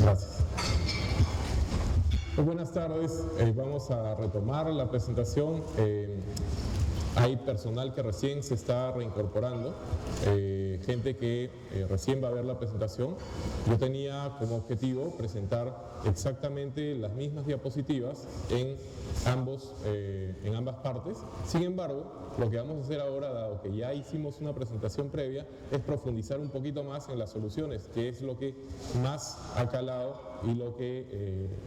Gracias. Pues buenas tardes, vamos a retomar la presentación. Hay personal que recién se está reincorporando, gente que recién va a ver la presentación. Yo tenía como objetivo presentar exactamente las mismas diapositivas en ambas partes. Sin embargo, lo que vamos a hacer ahora, dado que ya hicimos una presentación previa, es profundizar un poquito más en las soluciones, que es lo que más ha calado y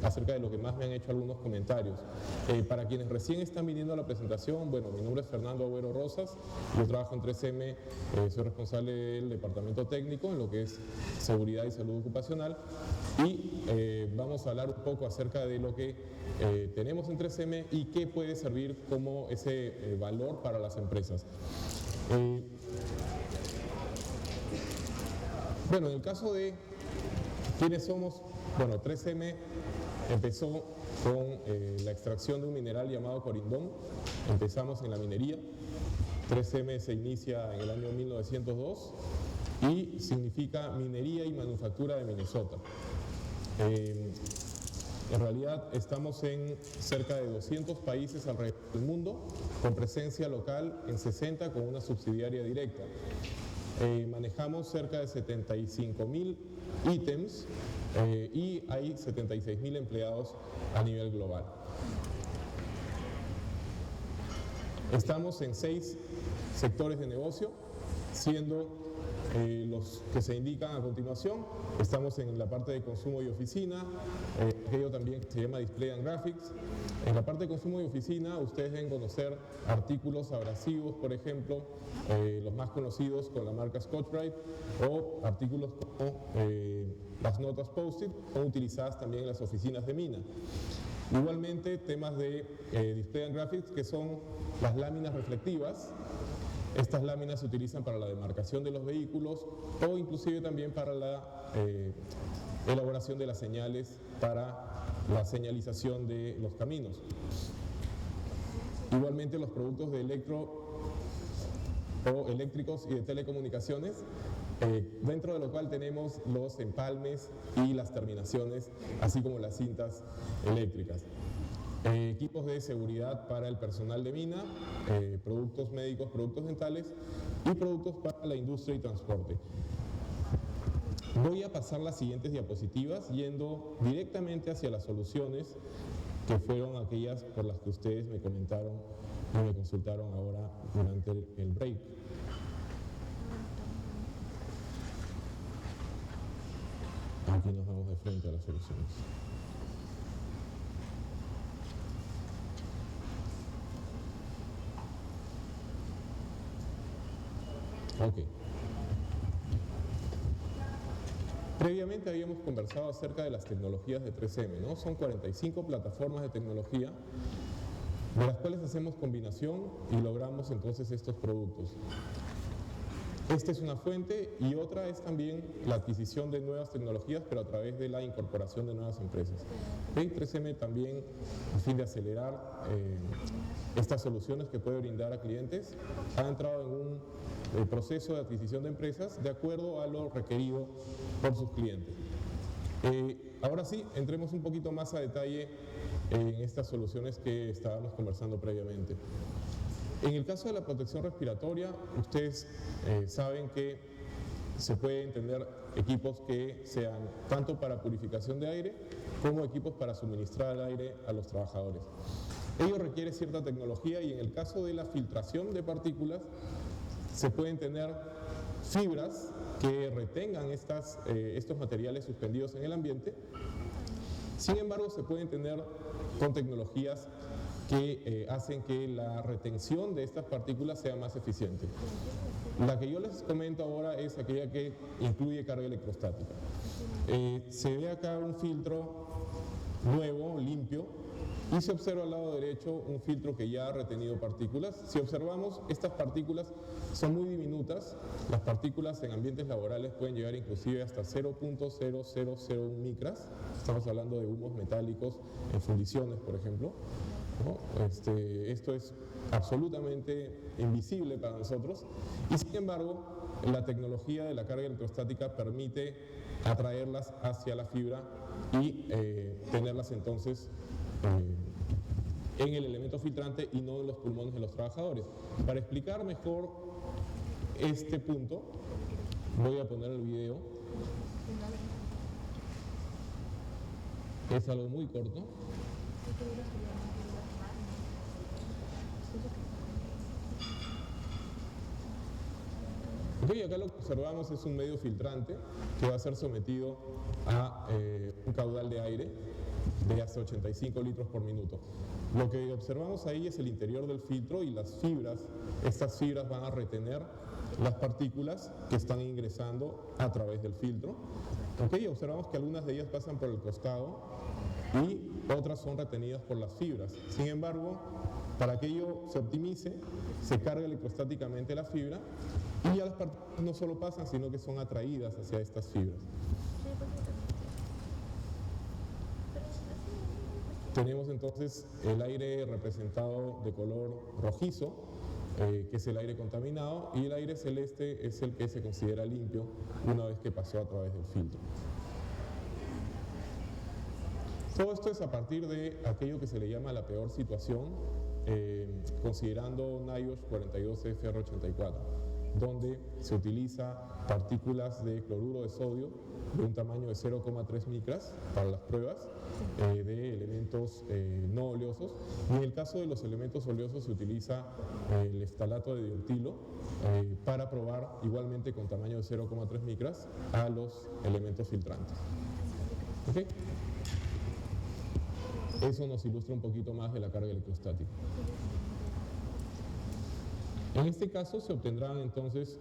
acerca de lo que más me han hecho algunos comentarios. Para quienes recién están viniendo a la presentación, bueno, mi nombre es Fernando Agüero Rosas, yo trabajo en 3M, soy responsable del departamento técnico en lo que es seguridad y salud ocupacional, y vamos a hablar un poco acerca de lo que tenemos en 3M y qué puede servir como ese valor para las empresas. Bueno, en el caso de quiénes somos, bueno, 3M empezó con la extracción de un mineral llamado corindón. Empezamos en la minería. 3M se inicia en el año 1902 y significa Minería y Manufactura de Minnesota. En realidad estamos en cerca de 200 países alrededor del mundo, con presencia local en 60 con una subsidiaria directa. Manejamos cerca de 75.000 ítems y hay 76.000 empleados a nivel global. Estamos en 6 sectores de negocio, siendo los que se indican a continuación. Estamos en la parte de consumo y oficina, aquello también se llama Display and Graphics. En la parte de consumo y oficina ustedes deben conocer artículos abrasivos, por ejemplo, los más conocidos con la marca Scotch-Brite, o artículos como las notas Post-it, o utilizadas también en las oficinas de mina. Igualmente temas de Display and Graphics, que son las láminas reflectivas. Estas láminas se utilizan para la demarcación de los vehículos o inclusive también para la elaboración de las señales para la señalización de los caminos. Igualmente los productos de eléctricos y de telecomunicaciones, dentro de lo cual tenemos los empalmes y las terminaciones, así como las cintas eléctricas. Equipos de seguridad para el personal de mina, productos médicos, productos dentales y productos para la industria y transporte. Voy a pasar las siguientes diapositivas yendo directamente hacia las soluciones que fueron aquellas por las que ustedes me comentaron y me consultaron ahora durante el break. Aquí nos vamos de frente a las soluciones. Ok. Previamente habíamos conversado acerca de las tecnologías de 3M, ¿no? Son 45 plataformas de tecnología, de las cuales hacemos combinación y logramos entonces estos productos. Esta es una fuente y otra es también la adquisición de nuevas tecnologías, pero a través de la incorporación de nuevas empresas. 3M también, a fin de acelerar estas soluciones que puede brindar a clientes, ha entrado en un proceso de adquisición de empresas de acuerdo a lo requerido por sus clientes. Ahora sí, entremos un poquito más a detalle en estas soluciones que estábamos conversando previamente. En el caso de la protección respiratoria, ustedes saben que se pueden tener equipos que sean tanto para purificación de aire como equipos para suministrar el aire a los trabajadores. Ello requiere cierta tecnología y en el caso de la filtración de partículas se pueden tener fibras que retengan estos materiales suspendidos en el ambiente. Sin embargo, se pueden tener con tecnologías que hacen que la retención de estas partículas sea más eficiente. La que yo les comento ahora es aquella que incluye carga electrostática. Se ve acá un filtro nuevo, limpio, y se observa al lado derecho un filtro que ya ha retenido partículas. Si observamos, estas partículas son muy diminutas. Las partículas en ambientes laborales pueden llegar inclusive hasta 0.0001 micras. Estamos hablando de humos metálicos en fundiciones, por ejemplo, ¿no? Esto es absolutamente invisible para nosotros y sin embargo la tecnología de la carga electrostática permite atraerlas hacia la fibra y tenerlas entonces en el elemento filtrante y no en los pulmones de los trabajadores. Para explicar mejor este punto, voy a poner el video. Es algo muy corto. Ok, acá lo que observamos es un medio filtrante que va a ser sometido a un caudal de aire de hasta 85 litros por minuto. Lo que observamos ahí es el interior del filtro y las fibras. Estas fibras van a retener las partículas que están ingresando a través del filtro. Ok, observamos que algunas de ellas pasan por el costado y otras son retenidas por las fibras. Sin embargo, para que ello se optimice, se carga electrostáticamente la fibra y ya las partículas no solo pasan, sino que son atraídas hacia estas fibras. Tenemos entonces el aire representado de color rojizo, que es el aire contaminado, y el aire celeste es el que se considera limpio una vez que pasó a través del filtro. Todo esto es a partir de aquello que se le llama la peor situación, considerando NIOSH 42FR84, donde se utiliza partículas de cloruro de sodio de un tamaño de 0,3 micras para las pruebas de elementos no oleosos, y en el caso de los elementos oleosos se utiliza el eftalato de diutilo para probar igualmente con tamaño de 0,3 micras a los elementos filtrantes. ¿Okay? Eso nos ilustra un poquito más de la carga electrostática. En este caso se obtendrán entonces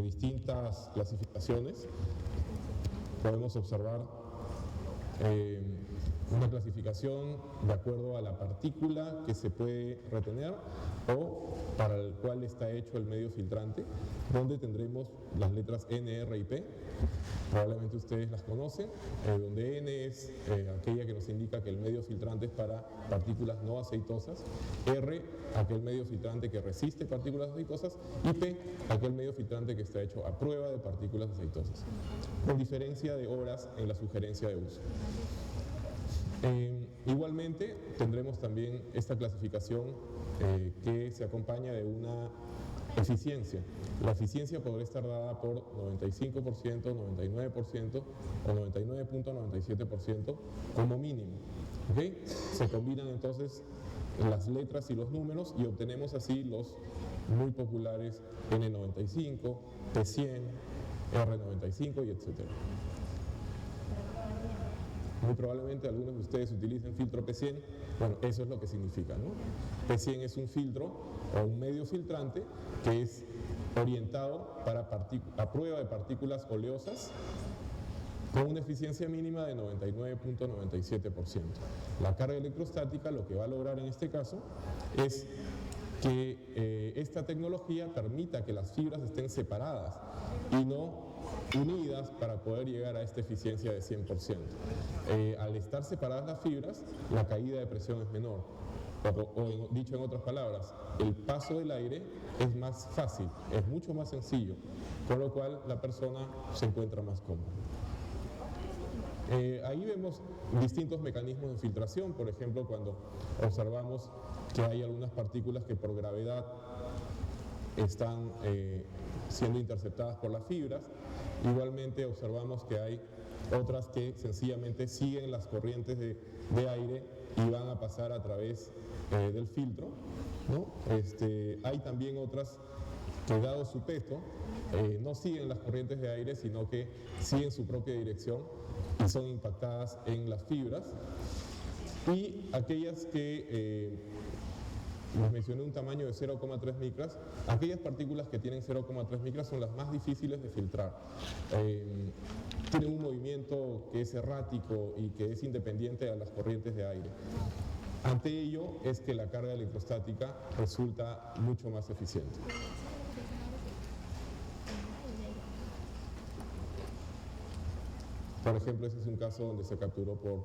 distintas clasificaciones. Podemos observar una clasificación de acuerdo a la partícula que se puede retener o para el cual está hecho el medio filtrante, donde tendremos las letras N, R y P. Probablemente ustedes las conocen, donde N es aquella que nos indica que el medio filtrante es para partículas no aceitosas, R, aquel medio filtrante que resiste partículas aceitosas, y P, aquel medio filtrante que está hecho a prueba de partículas aceitosas, con diferencia de horas en la sugerencia de uso. Igualmente tendremos también esta clasificación que se acompaña de una eficiencia. La eficiencia podrá estar dada por 95%, 99% o 99.97% como mínimo. ¿Okay? Se combinan entonces las letras y los números y obtenemos así los muy populares N95, P100, R95 y etcétera. Muy probablemente algunos de ustedes utilicen filtro P100, bueno, eso es lo que significa, ¿no? P100 es un filtro o un medio filtrante que es orientado para a prueba de partículas oleosas con una eficiencia mínima de 99.97%. La carga electrostática lo que va a lograr en este caso es que esta tecnología permita que las fibras estén separadas y no unidas para poder llegar a esta eficiencia de 100%. Al estar separadas las fibras, la caída de presión es menor. O dicho en otras palabras, el paso del aire es más fácil, es mucho más sencillo, con lo cual la persona se encuentra más cómoda. Ahí vemos distintos mecanismos de filtración, por ejemplo, cuando observamos que hay algunas partículas que por gravedad están siendo interceptadas por las fibras. Igualmente observamos que hay otras que sencillamente siguen las corrientes de aire y van a pasar a través del filtro, ¿no? Hay también otras que, dado su peso, no siguen las corrientes de aire, sino que siguen su propia dirección y son impactadas en las fibras. Y aquellas que les mencioné un tamaño de 0,3 micras, aquellas partículas que tienen 0,3 micras son las más difíciles de filtrar. Tienen un movimiento que es errático y que es independiente a las corrientes de aire. Ante ello es que la carga electrostática resulta mucho más eficiente. Por ejemplo, ese es un caso donde se capturó por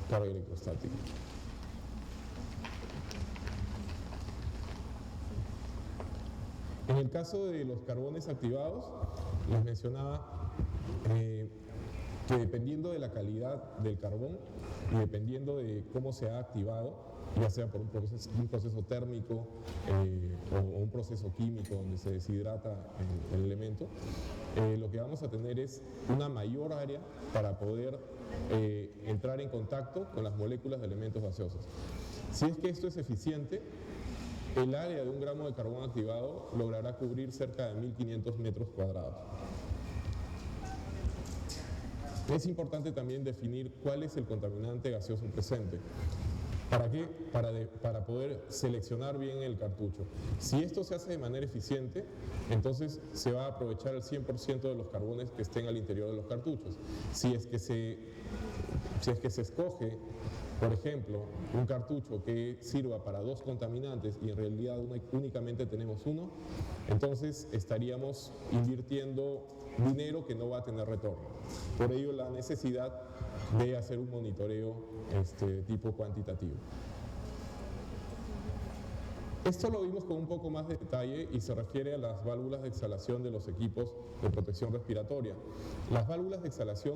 carga electrostática. En el caso de los carbones activados, les mencionaba que dependiendo de la calidad del carbón y dependiendo de cómo se ha activado, ya sea por un proceso térmico o un proceso químico donde se deshidrata el elemento, lo que vamos a tener es una mayor área para poder entrar en contacto con las moléculas de elementos gaseosos. Si es que esto es eficiente, el área de un gramo de carbón activado logrará cubrir cerca de 1500 metros cuadrados. Es importante también definir cuál es el contaminante gaseoso presente. ¿Para qué? Para poder seleccionar bien el cartucho. Si esto se hace de manera eficiente, entonces se va a aprovechar el 100% de los carbones que estén al interior de los cartuchos. Si es que se escoge, por ejemplo, un cartucho que sirva para 2 contaminantes y en realidad únicamente tenemos uno, entonces estaríamos invirtiendo dinero que no va a tener retorno. Por ello la necesidad de hacer un monitoreo tipo cuantitativo. Esto lo vimos con un poco más de detalle y se refiere a las válvulas de exhalación de los equipos de protección respiratoria. Las válvulas de exhalación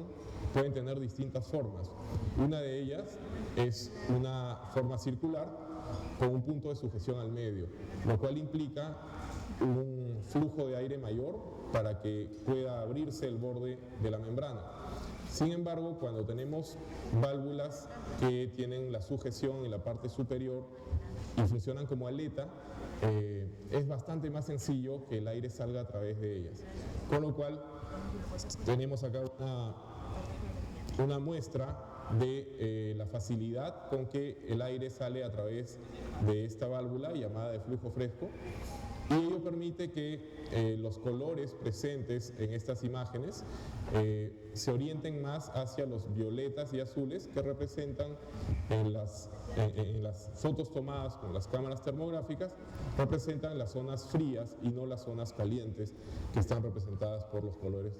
pueden tener distintas formas. Una de ellas es una forma circular con un punto de sujeción al medio, lo cual implica un flujo de aire mayor para que pueda abrirse el borde de la membrana. Sin embargo, cuando tenemos válvulas que tienen la sujeción en la parte superior y funcionan como aleta, es bastante más sencillo que el aire salga a través de ellas. Con lo cual, tenemos acá una muestra de la facilidad con que el aire sale a través de esta válvula llamada de flujo fresco, y ello permite que los colores presentes en estas imágenes se orienten más hacia los violetas y azules que representan en las fotos tomadas con las cámaras termográficas, representan las zonas frías y no las zonas calientes que están representadas por los colores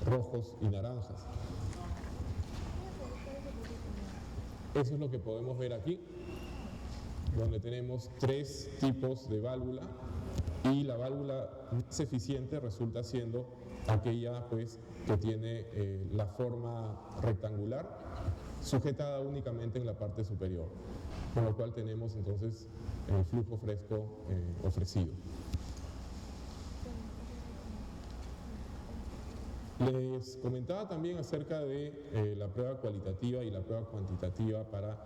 rojos y naranjas. Eso es lo que podemos ver aquí, donde tenemos 3 tipos de válvula, y la válvula más eficiente resulta siendo aquella pues, que tiene la forma rectangular, sujetada únicamente en la parte superior, con lo cual tenemos entonces el flujo fresco ofrecido. Les comentaba también acerca de la prueba cualitativa y la prueba cuantitativa para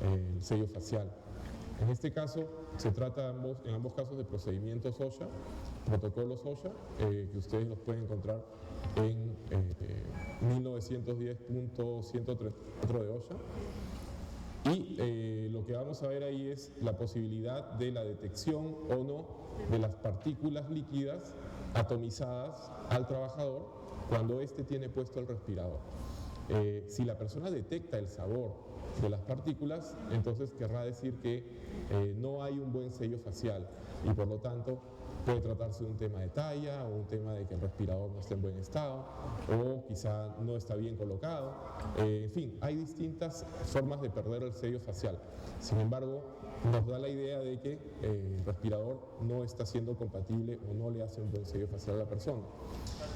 el sello facial. En este caso se trata en ambos casos de procedimientos OSHA, protocolos OSHA, que ustedes los pueden encontrar en 1910.134 de OSHA. Y lo que vamos a ver ahí es la posibilidad de la detección o no de las partículas líquidas atomizadas al trabajador cuando éste tiene puesto el respirador. Si la persona detecta el sabor de las partículas, entonces querrá decir que no hay un buen sello facial y por lo tanto puede tratarse de un tema de talla o un tema de que el respirador no esté en buen estado o quizá no está bien colocado. En fin, hay distintas formas de perder el sello facial. Sin embargo, nos da la idea de que el respirador no está siendo compatible o no le hace un buen sello facial a la persona.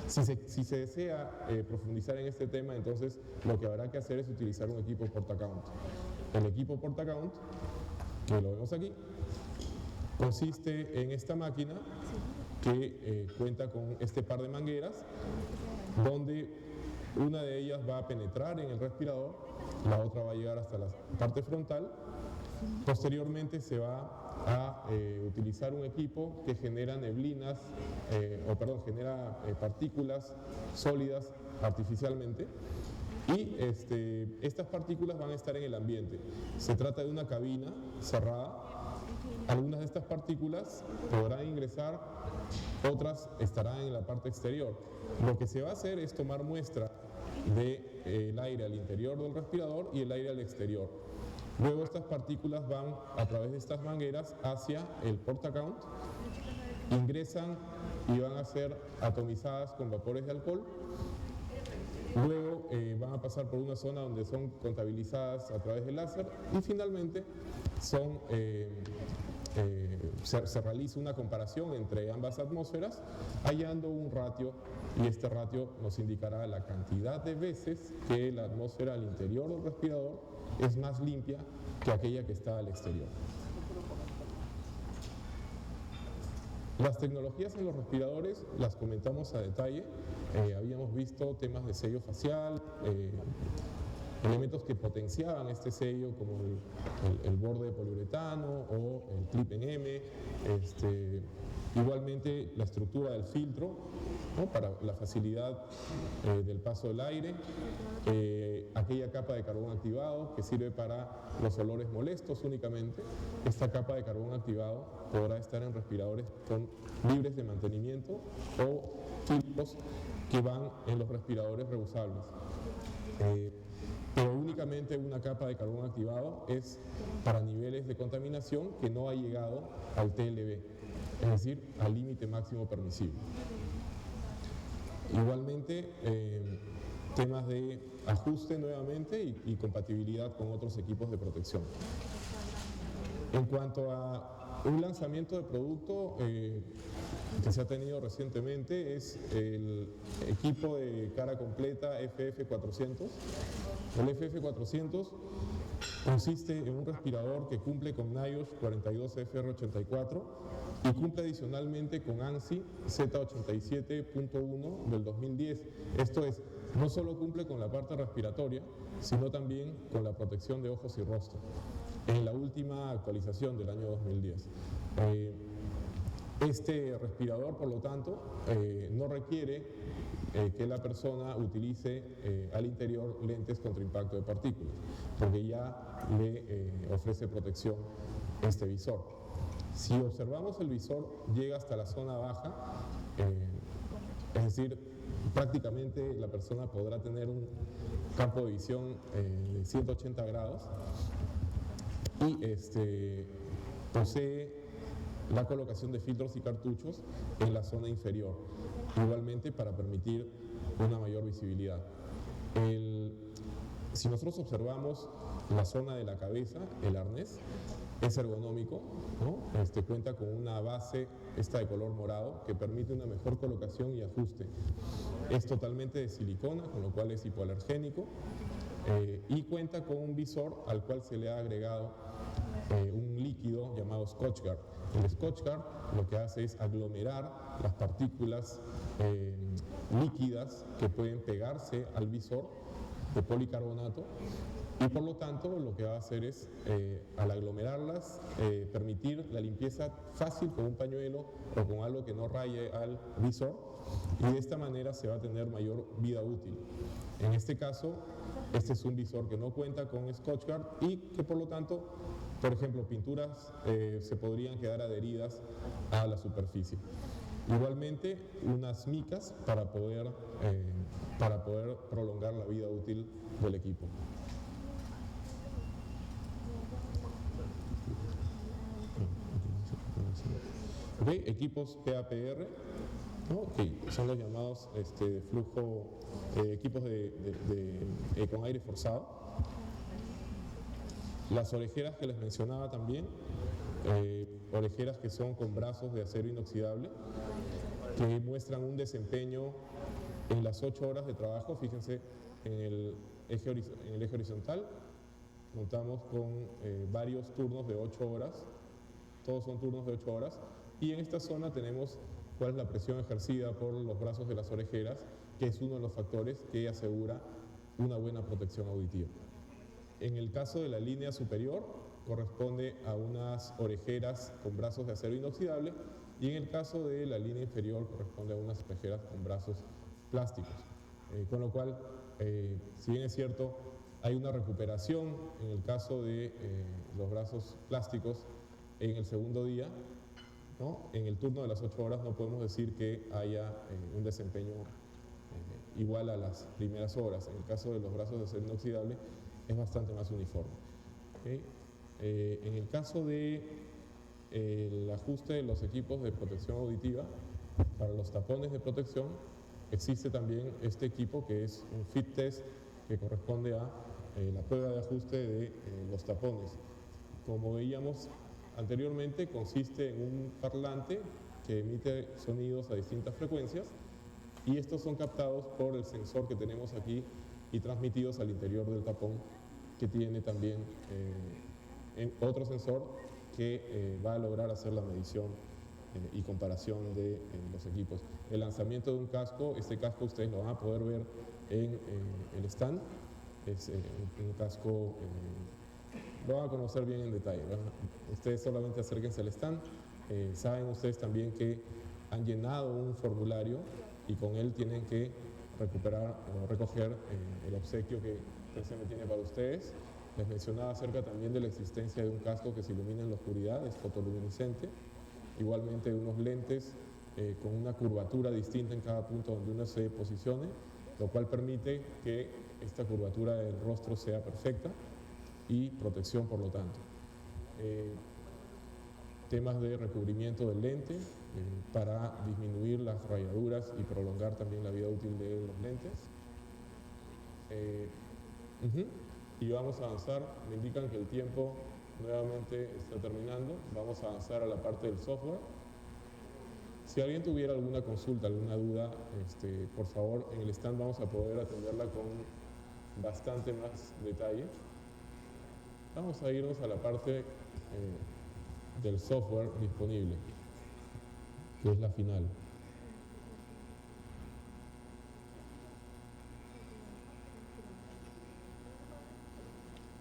Si se desea profundizar en este tema, entonces lo que habrá que hacer es utilizar un equipo porta-count. El equipo porta-count, que lo vemos aquí, consiste en esta máquina que cuenta con este par de mangueras, donde una de ellas va a penetrar en el respirador, la otra va a llegar hasta la parte frontal. Posteriormente se va a utilizar un equipo que genera genera partículas sólidas artificialmente, y estas partículas van a estar en el ambiente. Se trata de una cabina cerrada. Algunas de estas partículas podrán ingresar, otras estarán en la parte exterior. Lo que se va a hacer es tomar muestra del aire al interior del respirador y el aire al exterior. Luego estas partículas van a través de estas mangueras hacia el porta-count, ingresan y van a ser atomizadas con vapores de alcohol. Luego van a pasar por una zona donde son contabilizadas a través del láser y finalmente son se realiza una comparación entre ambas atmósferas, hallando un ratio, y este ratio nos indicará la cantidad de veces que la atmósfera al interior del respirador es más limpia que aquella que está al exterior. Las tecnologías en los respiradores las comentamos a detalle. Habíamos visto temas de sello facial, elementos que potenciaban este sello como el borde de poliuretano o el clip en M, igualmente la estructura del filtro, ¿no?, para la facilidad del paso del aire, aquella capa de carbón activado que sirve para los olores molestos únicamente. Esta capa de carbón activado podrá estar en respiradores libres de mantenimiento o filtros que van en los respiradores reusables. Pero únicamente una capa de carbón activado es para niveles de contaminación que no ha llegado al TLB, es decir, al límite máximo permisible. Igualmente, temas de ajuste nuevamente y compatibilidad con otros equipos de protección. En cuanto a un lanzamiento de producto que se ha tenido recientemente, es el equipo de cara completa FF400. El FF400 consiste en un respirador que cumple con NIOSH 42FR84 y cumple adicionalmente con ANSI Z87.1 del 2010. Esto es, no solo cumple con la parte respiratoria, sino también con la protección de ojos y rostro, en la última actualización del año 2010. Este respirador, por lo tanto, no requiere que la persona utilice al interior lentes contra impacto de partículas, porque ya le ofrece protección este visor. Si observamos el visor, llega hasta la zona baja, es decir, prácticamente la persona podrá tener un campo de visión de 180 grados y posee la colocación de filtros y cartuchos en la zona inferior, igualmente para permitir una mayor visibilidad. Si nosotros observamos la zona de la cabeza, el arnés es ergonómico, ¿no? Cuenta con una base, esta de color morado, que permite una mejor colocación y ajuste. Es totalmente de silicona, con lo cual es hipoalergénico, y cuenta con un visor al cual se le ha agregado un líquido llamado Scotchgard. El Scotchgard lo que hace es aglomerar las partículas líquidas que pueden pegarse al visor de policarbonato, y por lo tanto lo que va a hacer es, al aglomerarlas, permitir la limpieza fácil con un pañuelo o con algo que no raye al visor, y de esta manera se va a tener mayor vida útil. En este caso, este es un visor que no cuenta con Scotchgard y que por lo tanto, por ejemplo, pinturas se podrían quedar adheridas a la superficie. Igualmente, unas micas para poder prolongar la vida útil del equipo. Okay, equipos PAPR, ¿no? Okay, son los llamados flujo, equipos con aire forzado. Las orejeras que les mencionaba también, orejeras que son con brazos de acero inoxidable, que muestran un desempeño en las 8 horas de trabajo. Fíjense, en el eje horizontal contamos con varios turnos de 8 horas, todos son turnos de 8 horas, y en esta zona tenemos cuál es la presión ejercida por los brazos de las orejeras, que es uno de los factores que asegura una buena protección auditiva. En el caso de la línea superior, corresponde a unas orejeras con brazos de acero inoxidable, y en el caso de la línea inferior corresponde a unas orejeras con brazos plásticos. Con lo cual, si bien es cierto, hay una recuperación en el caso de los brazos plásticos en el segundo día, ¿no? En el turno de las 8 horas no podemos decir que haya un desempeño igual a las primeras horas. En el caso de los brazos de acero inoxidable es bastante más uniforme. ¿Okay? En el caso de el ajuste de los equipos de protección auditiva, para los tapones de protección, existe también este equipo que es un fit test que corresponde a la prueba de ajuste de los tapones. Como veíamos anteriormente consiste en un parlante que emite sonidos a distintas frecuencias y estos son captados por el sensor que tenemos aquí y transmitidos al interior del tapón, que tiene también otro sensor que va a lograr hacer la medición y comparación de los equipos. El lanzamiento de un casco, este casco ustedes lo van a poder ver en el stand, es un casco, lo van a conocer bien en detalle, ¿verdad? Ustedes solamente acérquense al stand, saben ustedes también que han llenado un formulario y con él tienen que recuperar o recoger el obsequio que 3M tiene para ustedes. Les mencionaba acerca también de la existencia de un casco que se ilumina en la oscuridad, es fotoluminiscente, igualmente unos lentes con una curvatura distinta en cada punto donde uno se posicione, lo cual permite que esta curvatura del rostro sea perfecta y protección por lo tanto. Temas de recubrimiento del lente para disminuir las rayaduras y prolongar también la vida útil de los lentes. Y vamos a avanzar, me indican que el tiempo nuevamente está terminando, vamos a avanzar a la parte del software. Si alguien tuviera alguna consulta, alguna duda, por favor, en el stand vamos a poder atenderla con bastante más detalle. Vamos a irnos a la parte del software disponible, que es la final.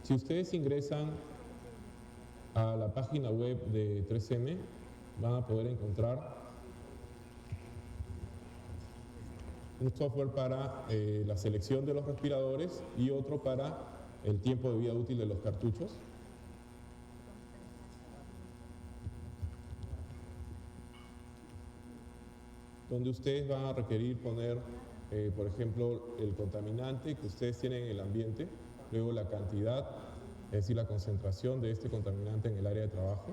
Si ustedes ingresan a la página web de 3M, van a poder encontrar un software para la selección de los respiradores y otro para el tiempo de vida útil de los cartuchos. Donde ustedes van a requerir poner, por ejemplo, el contaminante que ustedes tienen en el ambiente, luego la cantidad, es decir, la concentración de este contaminante en el área de trabajo,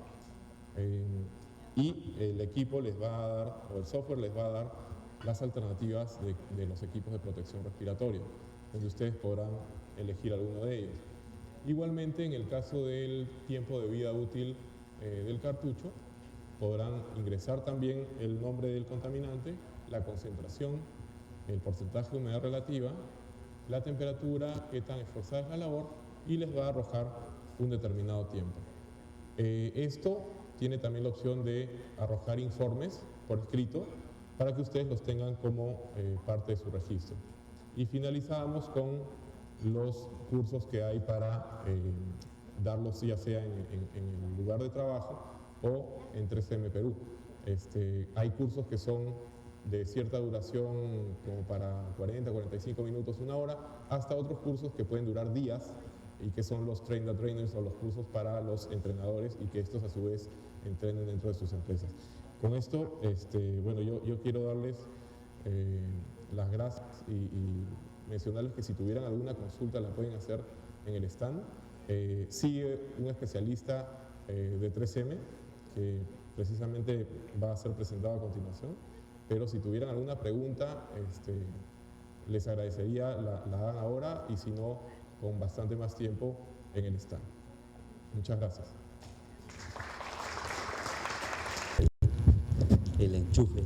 y el equipo les va a dar, o el software les va a dar las alternativas de los equipos de protección respiratoria, donde ustedes podrán elegir alguno de ellos. Igualmente, en el caso del tiempo de vida útil del cartucho, podrán ingresar también el nombre del contaminante, la concentración, el porcentaje de humedad relativa, la temperatura, qué tan esforzada es la labor, y les va a arrojar un determinado tiempo. Esto tiene también la opción de arrojar informes por escrito para que ustedes los tengan como parte de su registro. Y finalizamos con los cursos que hay para darlos ya sea en el lugar de trabajo o en 3M Perú. Hay cursos que son de cierta duración como para 40, 45 minutos, una hora, hasta otros cursos que pueden durar días y que son los Train the Trainers o los cursos para los entrenadores y que estos a su vez entrenen dentro de sus empresas. Con esto, bueno, yo quiero darles las gracias y mencionarles que si tuvieran alguna consulta la pueden hacer en el stand. Sigue un especialista de 3M que precisamente va a ser presentado a continuación, pero si tuvieran alguna pregunta, les agradecería la hagan ahora y si no, con bastante más tiempo en el stand. Muchas gracias. El enchufe.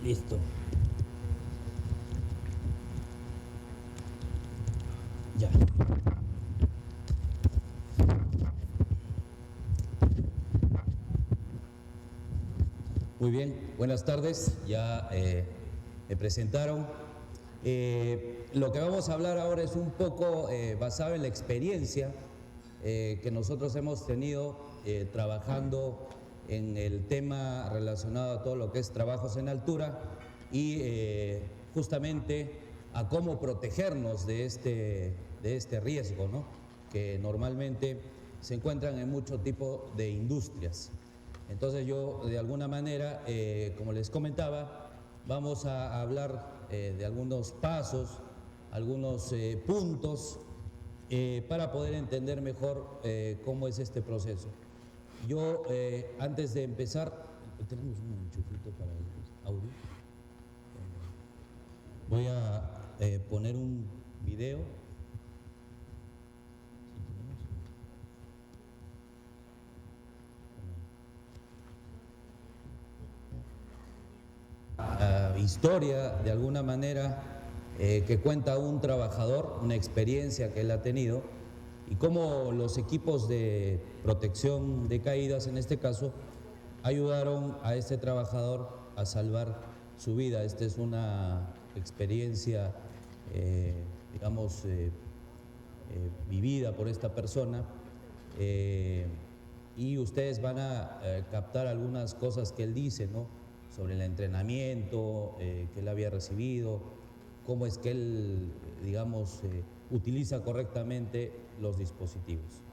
Listo. Ya. Muy bien, buenas tardes. Ya me presentaron. Lo que vamos a hablar ahora es un poco basado en la experiencia que nosotros hemos tenido trabajando en el tema relacionado a todo lo que es trabajos en altura y justamente a cómo protegernos de este riesgo, ¿no?, que normalmente se encuentran en mucho tipo de industrias. Entonces yo, de alguna manera, como les comentaba, vamos a hablar de algunos pasos, algunos puntos para poder entender mejor cómo es este proceso. Yo, antes de empezar, tenemos un enchufito para el audio. Voy a poner un video. historia, de alguna manera, que cuenta un trabajador, una experiencia que él ha tenido, y cómo los equipos de protección de caídas, en este caso, ayudaron a este trabajador a salvar su vida. Esta es una experiencia, digamos, vivida por esta persona, y ustedes van a captar algunas cosas que él dice, ¿no?, sobre el entrenamiento que él había recibido, cómo es que él, digamos, utiliza correctamente los dispositivos.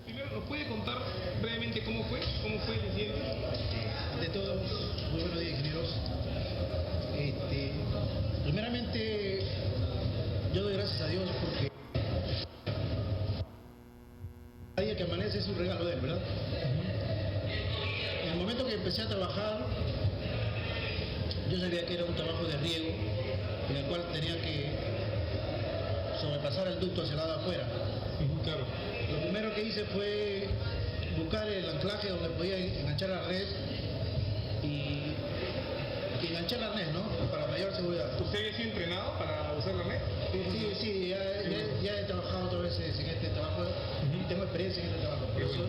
Primero, ¿nos puede contar brevemente cómo fue el incidente? Ante todo, muy buenos días, ingenieros. Primeramente, yo doy gracias a Dios porque cada día que amanece es un regalo de él, ¿verdad? En el momento que empecé a trabajar, yo sabía que era un trabajo de riego en el cual tenía que sobrepasar el ducto hacia el lado de afuera. Claro. Lo primero que hice fue buscar el anclaje donde podía enganchar la red y enganchar la red, ¿no? Para mayor seguridad. ¿Usted había sido entrenado para usar la red? Sí, ya he trabajado otras veces en este trabajo y tengo experiencia en este trabajo. Por eso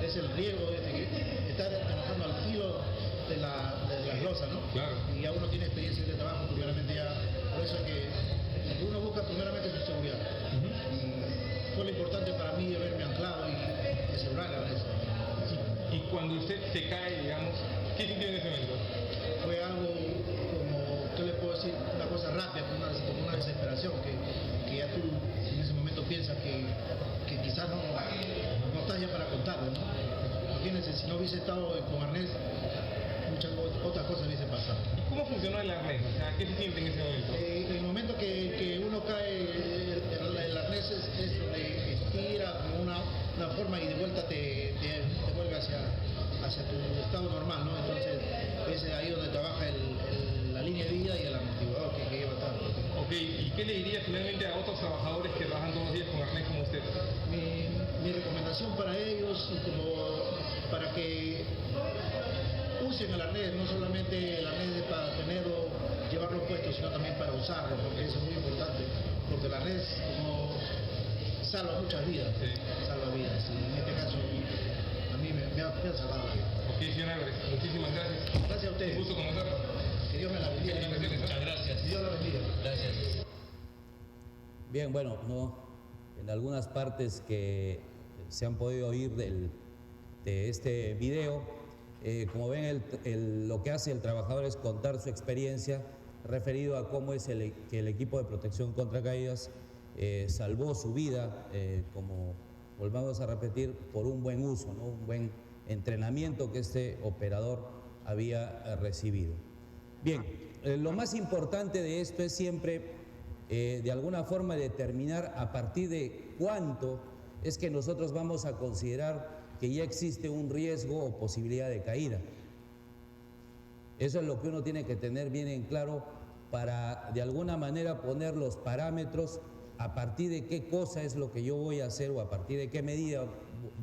es el riesgo de estar trabajando al filo de las losas, ¿no? Claro. Y ya uno tiene experiencia en este trabajo, primeramente ya, por eso es que uno busca primeramente su seguridad. Y fue lo importante para mí haberme anclado y asegurar la red. Y cuando usted se cae, digamos, ¿qué sintió en ese momento? Fue algo como, ¿qué le puedo decir? Una cosa rápida, como una desesperación, que ya tú en ese momento piensas que quizás no estás ya para contarlo, ¿no? Imagínense, si no hubiese estado con arnés, muchas otras cosas hubiesen pasado. ¿Y cómo funcionó el arnés? O sea, ¿qué se siente en ese momento? En el momento que uno cae, el arnés es donde estira como una forma y de vuelta te vuelve hacia tu estado normal, ¿no? Entonces es ahí donde trabaja la línea de vida y el amortiguador que lleva tanto. Ok, ¿y qué le diría finalmente a otros trabajadores que trabajan todos los días con arnés como usted? Mi recomendación para ellos, como para que usen el arnés, no solamente el arnés para tenerlo, llevarlo puesto, sino también para usarlo, porque eso es muy importante, porque el arnés como salva muchas vidas, Sí. salva vidas, y en este caso a mí me ha salvado la vida. Ok, señor Álvarez, muchísimas gracias. Gracias a Un ustedes. gusto conocerlo. Que Dios me la bendiga. Muchas gracias. Dios la bendiga. Gracias. Bien, bueno, no, en algunas partes que se han podido oír de este video, como ven, lo que hace el trabajador es contar su experiencia referido a cómo es que el equipo de protección contra caídas salvó su vida, como volvamos a repetir, por un buen uso, ¿no?, un buen entrenamiento que este operador había recibido. Bien, lo más importante de esto es siempre, de alguna forma, determinar a partir de cuánto es que nosotros vamos a considerar que ya existe un riesgo o posibilidad de caída. Eso es lo que uno tiene que tener bien en claro para, de alguna manera, poner los parámetros a partir de qué cosa es lo que yo voy a hacer o a partir de qué medida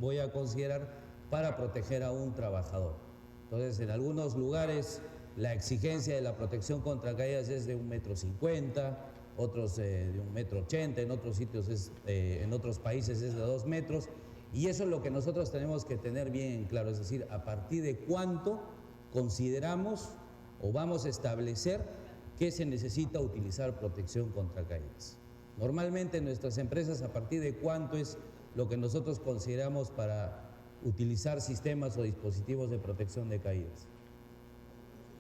voy a considerar para proteger a un trabajador. Entonces, en algunos lugares la exigencia de la protección contra caídas es de 1,50 m, otros de 1,80 m, en otros sitios en otros países es de 2 metros, y eso es lo que nosotros tenemos que tener bien en claro, es decir, a partir de cuánto consideramos o vamos a establecer que se necesita utilizar protección contra caídas. Normalmente en nuestras empresas, a partir de cuánto es lo que nosotros consideramos para utilizar sistemas o dispositivos de protección de caídas.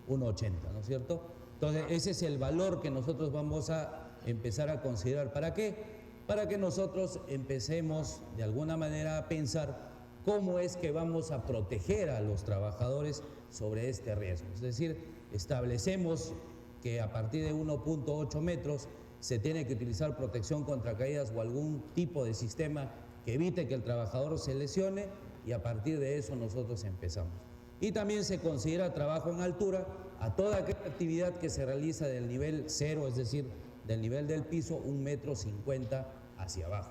1,80, ¿no es cierto? Entonces, ese es el valor que nosotros vamos a empezar a considerar. ¿Para qué? Para que nosotros empecemos de alguna manera a pensar cómo es que vamos a proteger a los trabajadores sobre este riesgo. Es decir, establecemos que a partir de 1,8 metros se tiene que utilizar protección contra caídas o algún tipo de sistema que evite que el trabajador se lesione, y a partir de eso nosotros empezamos. Y también se considera trabajo en altura a toda aquella actividad que se realiza del nivel 0, es decir, del nivel del piso, 1,50 m hacia abajo.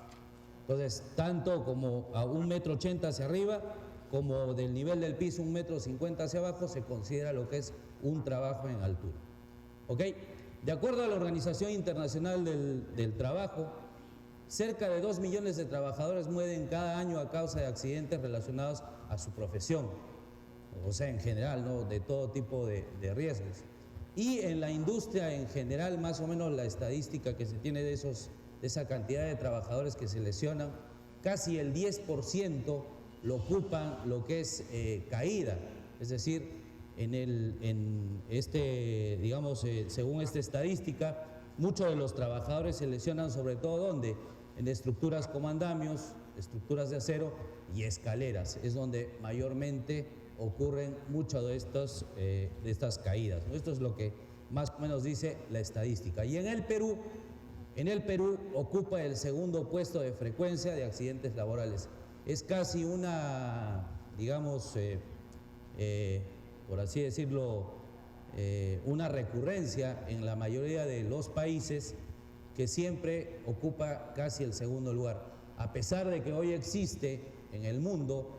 Entonces, tanto como a 1,80 m hacia arriba, como del nivel del piso 1,50 m hacia abajo, se considera lo que es un trabajo en altura. ¿Ok? De acuerdo a la Organización Internacional del Trabajo, cerca de 2 millones de trabajadores mueren cada año a causa de accidentes relacionados a su profesión, o sea, en general, ¿no?, de todo tipo de riesgos. Y en la industria en general, más o menos la estadística que se tiene de esa cantidad de trabajadores que se lesionan, casi el 10% lo ocupan lo que es caída, es decir, según esta estadística, muchos de los trabajadores se lesionan sobre todo ¿dónde? En estructuras como andamios, estructuras de acero y escaleras, es donde mayormente ocurren muchas de estas caídas, ¿no? Esto es lo que más o menos dice la estadística. Y en el Perú ocupa el segundo puesto de frecuencia de accidentes laborales. Es casi una, digamos, por así decirlo, una recurrencia en la mayoría de los países, que siempre ocupa casi el segundo lugar, a pesar de que hoy existe en el mundo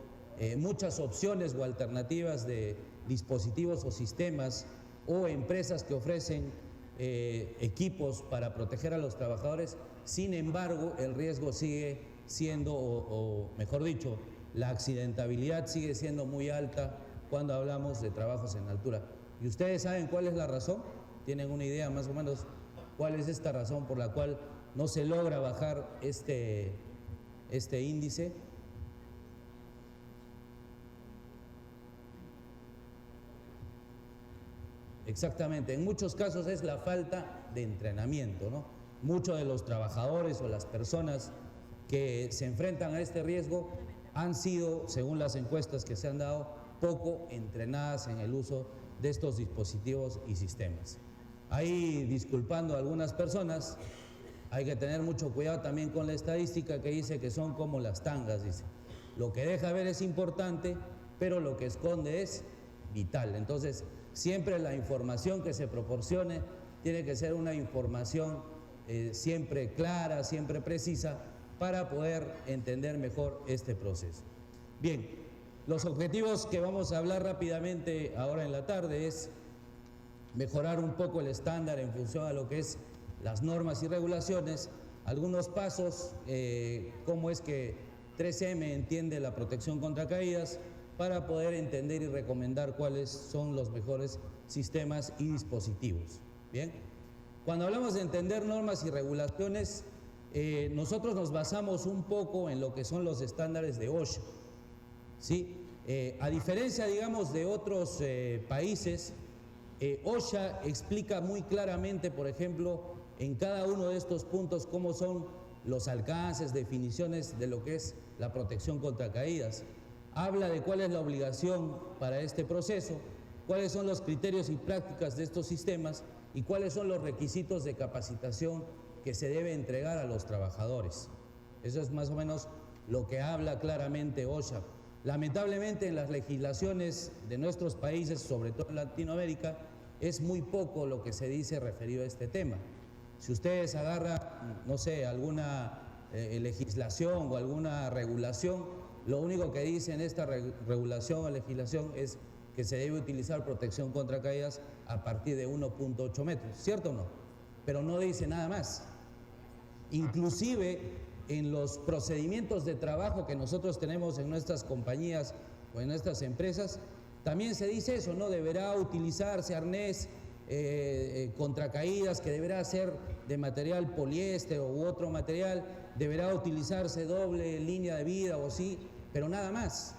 muchas opciones o alternativas de dispositivos o sistemas o empresas que ofrecen equipos para proteger a los trabajadores. Sin embargo, el riesgo sigue siendo, o mejor dicho, la accidentabilidad sigue siendo muy alta cuando hablamos de trabajos en altura. ¿Y ustedes saben cuál es la razón? ¿Tienen una idea más o menos cuál es esta razón por la cual no se logra bajar este índice? Exactamente, en muchos casos es la falta de entrenamiento, ¿no? Muchos de los trabajadores o las personas que se enfrentan a este riesgo han sido, según las encuestas que se han dado, poco entrenadas en el uso de estos dispositivos y sistemas. Ahí, disculpando a algunas personas, hay que tener mucho cuidado también con la estadística que dice que son como las tangas, dice. Lo que deja ver es importante, pero lo que esconde es vital. Entonces, siempre la información que se proporcione tiene que ser una información siempre clara, siempre precisa, para poder entender mejor este proceso. Bien, los objetivos que vamos a hablar rápidamente ahora en la tarde es mejorar un poco el estándar en función a lo que es las normas y regulaciones, algunos pasos, cómo es que 3M entiende la protección contra caídas, para poder entender y recomendar cuáles son los mejores sistemas y dispositivos. Bien, cuando hablamos de entender normas y regulaciones, nosotros nos basamos un poco en lo que son los estándares de OSHA, ¿sí? A diferencia, digamos, de otros países, OSHA explica muy claramente, por ejemplo, en cada uno de estos puntos cómo son los alcances, definiciones de lo que es la protección contra caídas. Habla de cuál es la obligación para este proceso, cuáles son los criterios y prácticas de estos sistemas y cuáles son los requisitos de capacitación que se debe entregar a los trabajadores. Eso es más o menos lo que habla claramente OSHA. Lamentablemente, en las legislaciones de nuestros países, sobre todo en Latinoamérica, es muy poco lo que se dice referido a este tema. Si ustedes agarran, no sé, alguna legislación o alguna regulación, lo único que dice en esta regulación o legislación es que se debe utilizar protección contra caídas a partir de 1.8 metros, ¿cierto o no? Pero no dice nada más. Inclusive en los procedimientos de trabajo que nosotros tenemos en nuestras compañías o en nuestras empresas, también se dice eso, ¿no? Deberá utilizarse arnés contra caídas, que deberá ser de material poliéster u otro material, deberá utilizarse doble línea de vida o sí, pero nada más.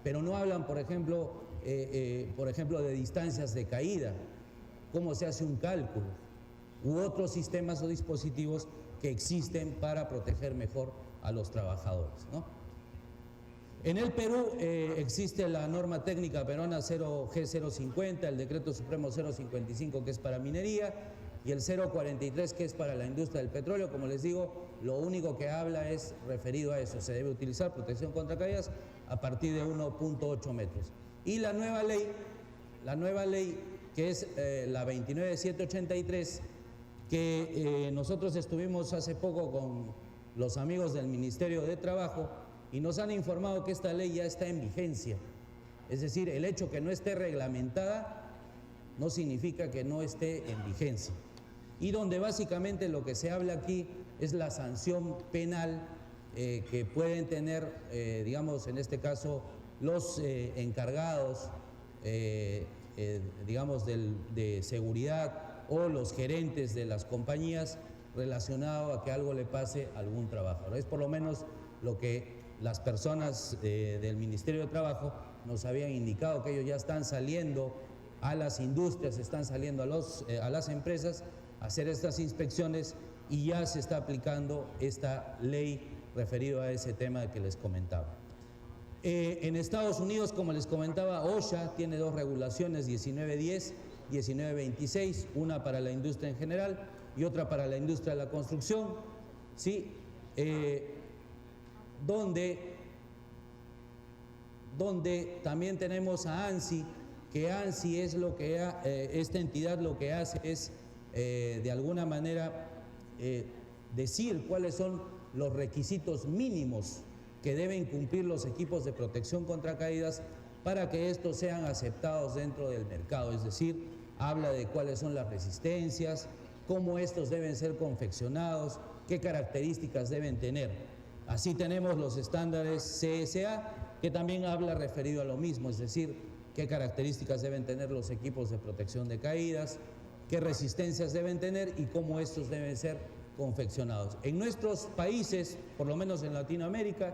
Pero no hablan, por ejemplo, de distancias de caída, cómo se hace un cálculo, u otros sistemas o dispositivos que existen para proteger mejor a los trabajadores, ¿no? En el Perú existe la norma técnica peruana G050, el decreto supremo 055 que es para minería y el 043 que es para la industria del petróleo. Como les digo, lo único que habla es referido a eso, se debe utilizar protección contra caídas a partir de 1.8 metros. Y la nueva ley que es la 29783, que nosotros estuvimos hace poco con los amigos del Ministerio de Trabajo, y nos han informado que esta ley ya está en vigencia. Es decir, el hecho que no esté reglamentada no significa que no esté en vigencia. Y donde básicamente lo que se habla aquí es la sanción penal que pueden tener, digamos, en este caso, los encargados, digamos, de seguridad o los gerentes de las compañías relacionado a que algo le pase a algún trabajador. Es por lo menos lo que las personas del Ministerio de Trabajo nos habían indicado, que ellos ya están saliendo a las industrias, están saliendo a las empresas a hacer estas inspecciones y ya se está aplicando esta ley referido a ese tema que les comentaba. En Estados Unidos, como les comentaba, OSHA tiene dos regulaciones, 1910, 1926, una para la industria en general y otra para la industria de la construcción, ¿sí? Donde también tenemos a ANSI, que ANSI es lo que esta entidad lo que hace es de alguna manera decir cuáles son los requisitos mínimos que deben cumplir los equipos de protección contra caídas para que estos sean aceptados dentro del mercado. Es decir, habla de cuáles son las resistencias, cómo estos deben ser confeccionados, qué características deben tener. Así tenemos los estándares CSA, que también habla referido a lo mismo, es decir, qué características deben tener los equipos de protección de caídas, qué resistencias deben tener y cómo estos deben ser confeccionados. En nuestros países, por lo menos en Latinoamérica,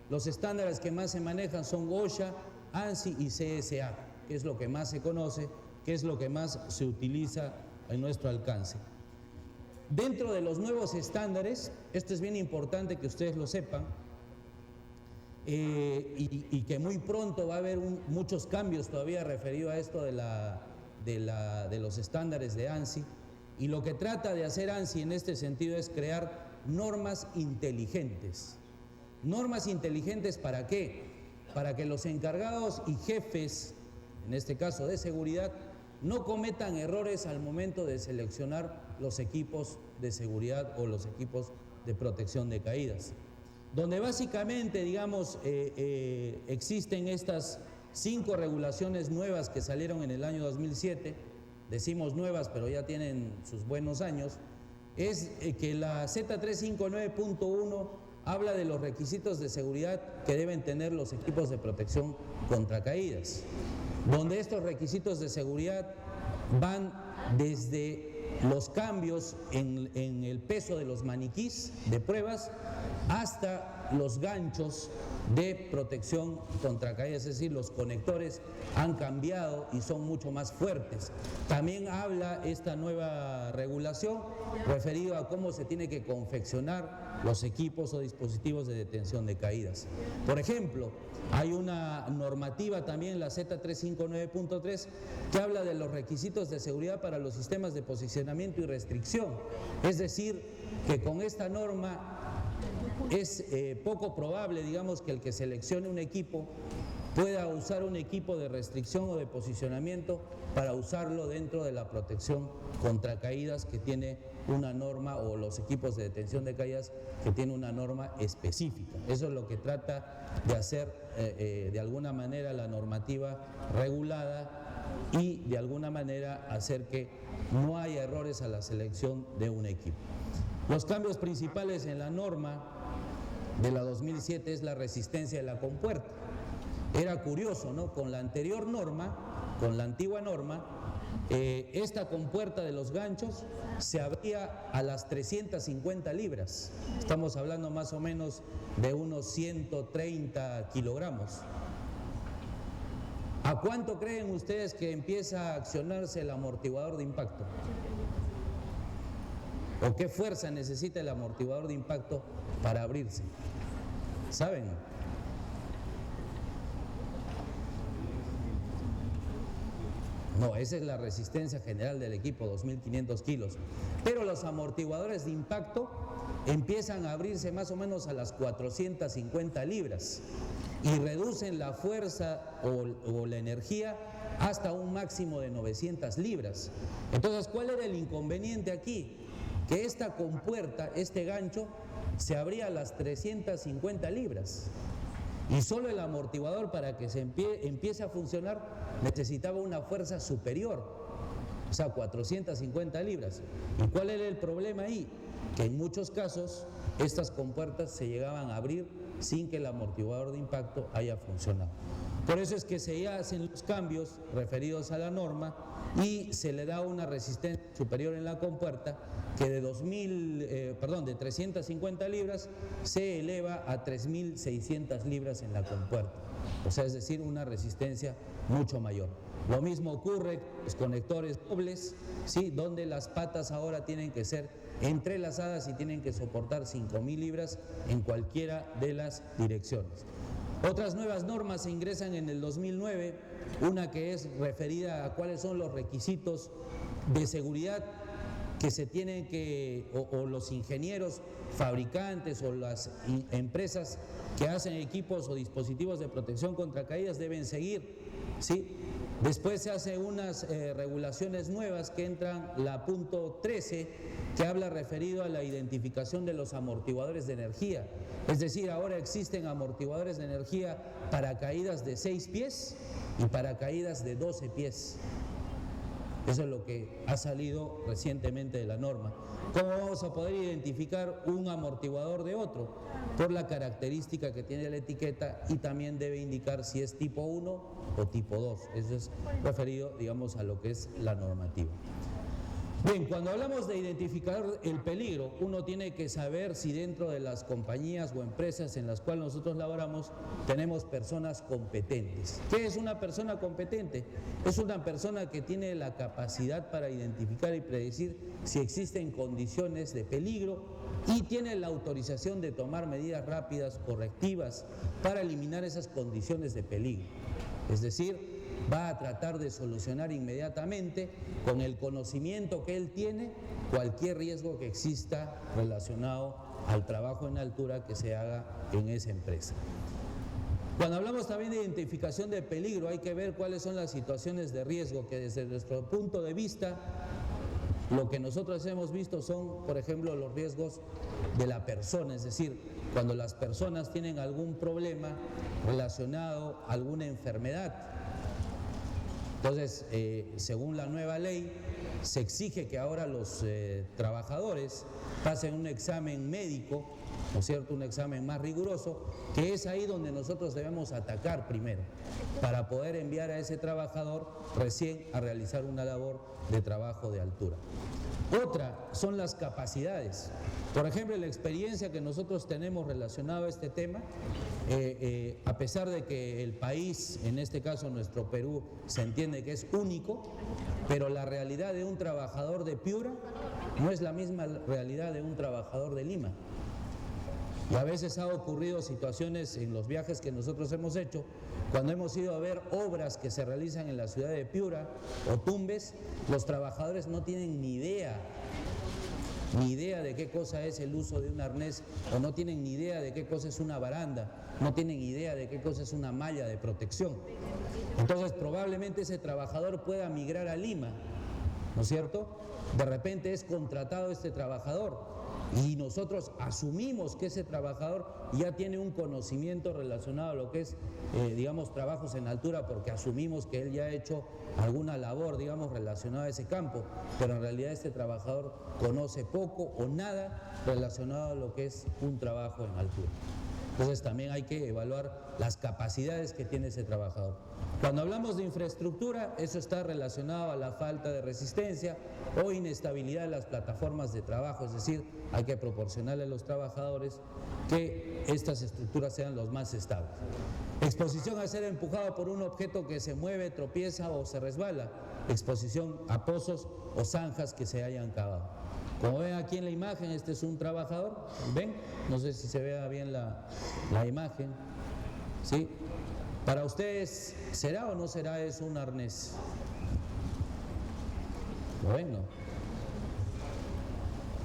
los estándares que más se manejan son OSHA, ANSI y CSA, que es lo que más se conoce, que es lo que más se utiliza en nuestro alcance. Dentro de los nuevos estándares, esto es bien importante que ustedes lo sepan, y que muy pronto va a haber muchos cambios todavía referido a esto de los estándares de ANSI, y lo que trata de hacer ANSI en este sentido es crear normas inteligentes. ¿Normas inteligentes para qué? Para que los encargados y jefes, en este caso de seguridad, no cometan errores al momento de seleccionar los equipos de seguridad o los equipos de protección de caídas. Donde básicamente, digamos, existen estas 5 regulaciones nuevas que salieron en el año 2007, decimos nuevas, pero ya tienen sus buenos años, es que la Z359.1 habla de los requisitos de seguridad que deben tener los equipos de protección contra caídas, donde estos requisitos de seguridad van desde los cambios en el peso de los maniquís de pruebas hasta los ganchos de protección contra caídas, es decir, los conectores han cambiado y son mucho más fuertes. También habla esta nueva regulación referido a cómo se tiene que confeccionar los equipos o dispositivos de detención de caídas. Por ejemplo, hay una normativa también, la Z359.3, que habla de los requisitos de seguridad para los sistemas de posicionamiento y restricción. Es decir, que con esta norma es poco probable, digamos, que el que seleccione un equipo pueda usar un equipo de restricción o de posicionamiento para usarlo dentro de la protección contra caídas que tiene una norma, o los equipos de detención de caídas que tiene una norma específica. Eso es lo que trata de hacer de alguna manera la normativa regulada y de alguna manera hacer que no haya errores a la selección de un equipo. Los cambios principales en la norma de la 2007 es la resistencia de la compuerta. Era curioso, ¿no? Con la anterior norma, con la antigua norma, esta compuerta de los ganchos se abría a las 350 libras. Estamos hablando más o menos de unos 130 kilogramos. ¿A cuánto creen ustedes que empieza a accionarse el amortiguador de impacto? ¿O qué fuerza necesita el amortiguador de impacto para abrirse? ¿Saben? No, esa es la resistencia general del equipo, 2.500 kilos. Pero los amortiguadores de impacto empiezan a abrirse más o menos a las 450 libras y reducen la fuerza o la energía hasta un máximo de 900 libras. Entonces, ¿cuál era el inconveniente aquí? Que esta compuerta, este gancho, se abría a las 350 libras. Y solo el amortiguador, para que se empiece a funcionar, necesitaba una fuerza superior, o sea, 450 libras. ¿Y cuál era el problema ahí? Que en muchos casos estas compuertas se llegaban a abrir sin que el amortiguador de impacto haya funcionado. Por eso es que se hacen los cambios referidos a la norma y se le da una resistencia superior en la compuerta que de 350 libras se eleva a 3.600 libras en la compuerta. O sea, es decir, una resistencia mucho mayor. Lo mismo ocurre con los conectores dobles, ¿sí? Donde las patas ahora tienen que ser entrelazadas y tienen que soportar 5.000 libras en cualquiera de las direcciones. Otras nuevas normas se ingresan en el 2009, una que es referida a cuáles son los requisitos de seguridad que se tienen que, o los ingenieros, fabricantes o las empresas que hacen equipos o dispositivos de protección contra caídas deben seguir, ¿sí? Después se hacen unas regulaciones nuevas que entran la punto 13, que habla referido a la identificación de los amortiguadores de energía. Es decir, ahora existen amortiguadores de energía para caídas de 6 pies y para caídas de 12 pies. Eso es lo que ha salido recientemente de la norma. ¿Cómo vamos a poder identificar un amortiguador de otro? Por la característica que tiene la etiqueta, y también debe indicar si es tipo 1 o tipo 2. Eso es referido, digamos, a lo que es la normativa. Bien, cuando hablamos de identificar el peligro, uno tiene que saber si dentro de las compañías o empresas en las cuales nosotros laboramos tenemos personas competentes. ¿Qué es una persona competente? Es una persona que tiene la capacidad para identificar y predecir si existen condiciones de peligro y tiene la autorización de tomar medidas rápidas, correctivas, para eliminar esas condiciones de peligro. Es decir, va a tratar de solucionar inmediatamente, con el conocimiento que él tiene, cualquier riesgo que exista relacionado al trabajo en altura que se haga en esa empresa. Cuando hablamos también de identificación de peligro, hay que ver cuáles son las situaciones de riesgo que desde nuestro punto de vista, lo que nosotros hemos visto son, por ejemplo, los riesgos de la persona, es decir, cuando las personas tienen algún problema relacionado a alguna enfermedad. Entonces, según la nueva ley, se exige que ahora los trabajadores pasen un examen médico, ¿no es cierto?, un examen más riguroso, que es ahí donde nosotros debemos atacar primero, para poder enviar a ese trabajador recién a realizar una labor de trabajo de altura. Otra son las capacidades. Por ejemplo, la experiencia que nosotros tenemos relacionado a este tema, a pesar de que el país, en este caso nuestro Perú, se entiende que es único, pero la realidad de un trabajador de Piura no es la misma realidad de un trabajador de Lima. Y a veces ha ocurrido situaciones en los viajes que nosotros hemos hecho, cuando hemos ido a ver obras que se realizan en la ciudad de Piura o Tumbes, los trabajadores no tienen ni idea de qué cosa es el uso de un arnés, o no tienen ni idea de qué cosa es una baranda, no tienen idea de qué cosa es una malla de protección. Entonces probablemente ese trabajador pueda migrar a Lima, ¿no es cierto? De repente es contratado este trabajador y nosotros asumimos que ese trabajador ya tiene un conocimiento relacionado a lo que es, digamos, trabajos en altura, porque asumimos que él ya ha hecho alguna labor, digamos, relacionada a ese campo, pero en realidad este trabajador conoce poco o nada relacionado a lo que es un trabajo en altura. Entonces también hay que evaluar las capacidades que tiene ese trabajador. Cuando hablamos de infraestructura, eso está relacionado a la falta de resistencia o inestabilidad de las plataformas de trabajo, es decir, hay que proporcionarle a los trabajadores que estas estructuras sean los más estables. Exposición a ser empujado por un objeto que se mueve, tropieza o se resbala. Exposición a pozos o zanjas que se hayan cavado. Como ven aquí en la imagen, este es un trabajador, ¿ven? No sé si se vea bien la imagen, ¿sí? Para ustedes, ¿será o no será eso un arnés? Bueno,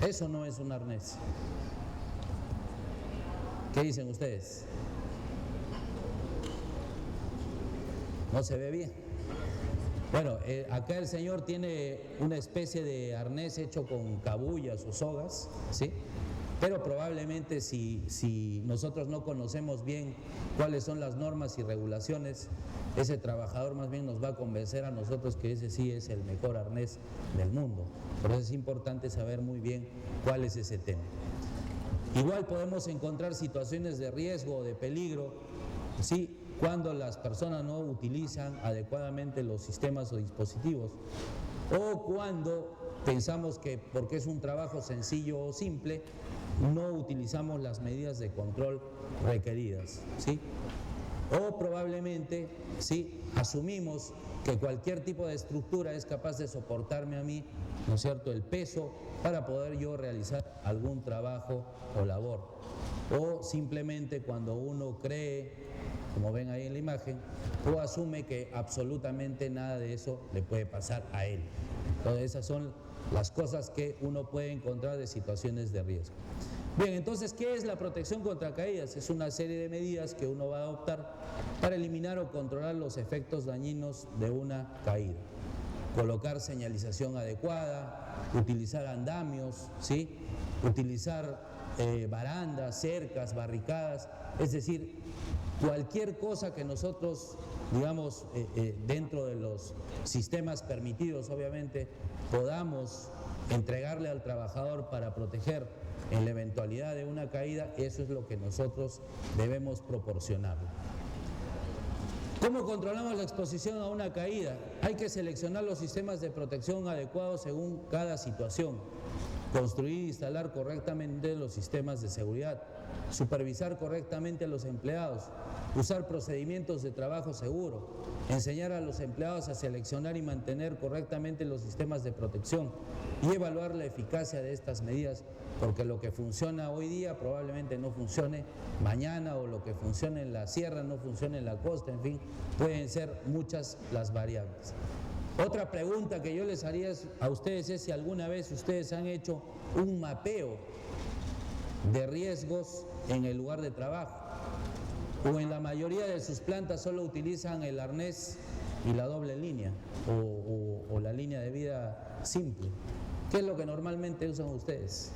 eso no es un arnés. ¿Qué dicen ustedes? ¿No se ve bien? Bueno, acá el señor tiene una especie de arnés hecho con cabullas o sogas, ¿sí? Pero probablemente si nosotros no conocemos bien cuáles son las normas y regulaciones, ese trabajador más bien nos va a convencer a nosotros que ese sí es el mejor arnés del mundo. Por eso es importante saber muy bien cuál es ese tema. Igual podemos encontrar situaciones de riesgo o de peligro, ¿sí?, cuando las personas no utilizan adecuadamente los sistemas o dispositivos, o cuando pensamos que porque es un trabajo sencillo o simple, no utilizamos las medidas de control requeridas, ¿sí? O probablemente, ¿sí?, asumimos que cualquier tipo de estructura es capaz de soportarme a mí, ¿no es cierto?, el peso para poder yo realizar algún trabajo o labor. O simplemente cuando uno cree, como ven ahí en la imagen, o asume que absolutamente nada de eso le puede pasar a él. Entonces esas son las cosas que uno puede encontrar de situaciones de riesgo. Bien, entonces, ¿qué es la protección contra caídas? Es una serie de medidas que uno va a adoptar para eliminar o controlar los efectos dañinos de una caída. Colocar señalización adecuada, utilizar andamios, ¿sí?, utilizar barandas, cercas, barricadas, es decir, cualquier cosa que nosotros, digamos, dentro de los sistemas permitidos, obviamente, podamos entregarle al trabajador para proteger en la eventualidad de una caída, eso es lo que nosotros debemos proporcionarle. ¿Cómo controlamos la exposición a una caída? Hay que seleccionar los sistemas de protección adecuados según cada situación, construir e instalar correctamente los sistemas de seguridad, supervisar correctamente a los empleados, usar procedimientos de trabajo seguro, enseñar a los empleados a seleccionar y mantener correctamente los sistemas de protección y evaluar la eficacia de estas medidas, porque lo que funciona hoy día probablemente no funcione mañana, o lo que funciona en la sierra no funciona en la costa, en fin, pueden ser muchas las variables. Otra pregunta que yo les haría a ustedes es si alguna vez ustedes han hecho un mapeo de riesgos en el lugar de trabajo, o en la mayoría de sus plantas solo utilizan el arnés y la doble línea o la línea de vida simple. ¿Qué es lo que normalmente usan ustedes?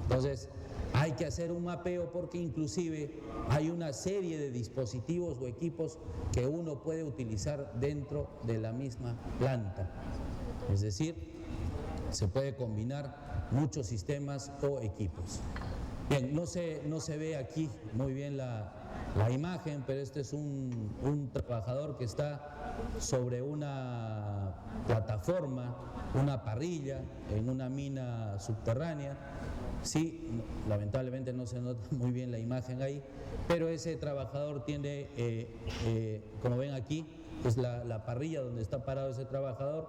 Entonces, hay que hacer un mapeo porque inclusive hay una serie de dispositivos o equipos que uno puede utilizar dentro de la misma planta. Es decir, se puede combinar muchos sistemas o equipos. Bien, no se ve aquí muy bien la imagen, pero este es un trabajador que está sobre una plataforma, una parrilla en una mina subterránea. Sí, lamentablemente no se nota muy bien la imagen ahí, pero ese trabajador tiene, como ven aquí, es la parrilla donde está parado ese trabajador.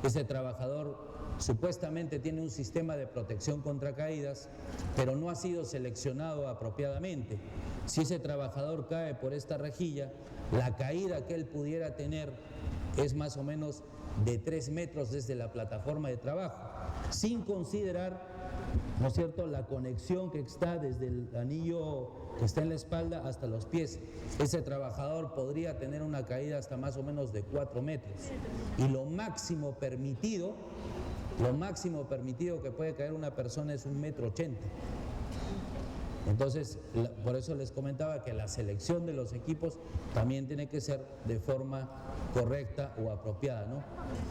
Ese trabajador supuestamente tiene un sistema de protección contra caídas, pero no ha sido seleccionado apropiadamente. Si ese trabajador cae por esta rejilla, la caída que él pudiera tener es más o menos de 3 metros desde la plataforma de trabajo, sin considerar, ¿no es cierto?, la conexión que está desde el anillo que está en la espalda hasta los pies. Ese trabajador podría tener una caída hasta más o menos de 4 metros. Y lo máximo permitido que puede caer una persona es 1,80 m. Entonces, por eso les comentaba que la selección de los equipos también tiene que ser de forma correcta o apropiada, ¿no?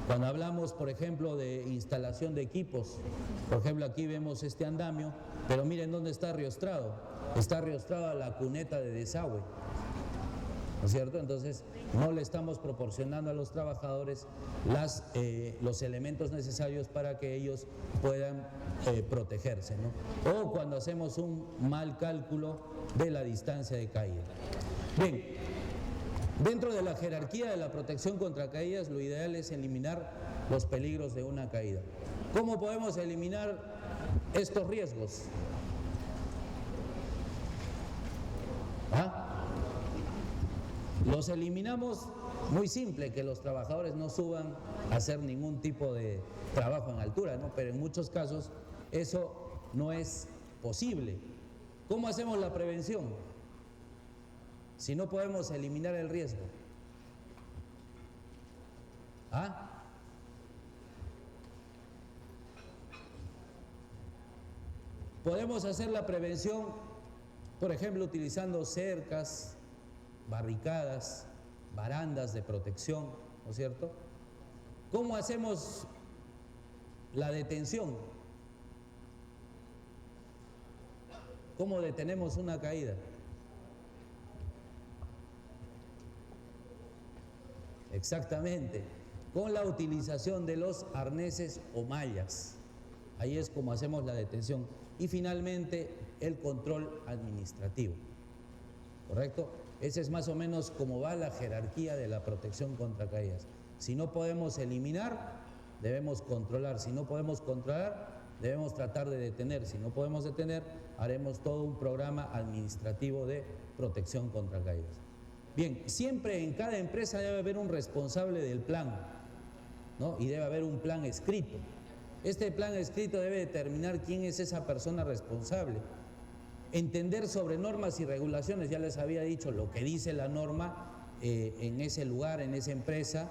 Cuando hablamos, por ejemplo, de instalación de equipos, por ejemplo, aquí vemos este andamio, pero miren dónde está riostrado. Está riostrado a la cuneta de desagüe, ¿no es cierto? Entonces, no le estamos proporcionando a los trabajadores los elementos necesarios para que ellos puedan protegerse, ¿no? O cuando hacemos un mal cálculo de la distancia de caída. Bien, dentro de la jerarquía de la protección contra caídas, lo ideal es eliminar los peligros de una caída. ¿Cómo podemos eliminar estos riesgos? Los eliminamos muy simple, que los trabajadores no suban a hacer ningún tipo de trabajo en altura, ¿no? Pero en muchos casos eso no es posible. ¿Cómo hacemos la prevención si no podemos eliminar el riesgo? Podemos hacer la prevención, por ejemplo, utilizando cercas, barricadas, barandas de protección, ¿no es cierto? ¿Cómo hacemos la detención? ¿Cómo detenemos una caída? Exactamente, con la utilización de los arneses o mallas. Ahí es como hacemos la detención. Y finalmente, el control administrativo. ¿Correcto? Ese es más o menos cómo va la jerarquía de la protección contra caídas. Si no podemos eliminar, debemos controlar. Si no podemos controlar, debemos tratar de detener. Si no podemos detener, haremos todo un programa administrativo de protección contra caídas. Bien, siempre en cada empresa debe haber un responsable del plan, ¿no? Y debe haber un plan escrito. Este plan escrito debe determinar quién es esa persona responsable. Entender sobre normas y regulaciones, ya les había dicho lo que dice la norma en ese lugar, en esa empresa,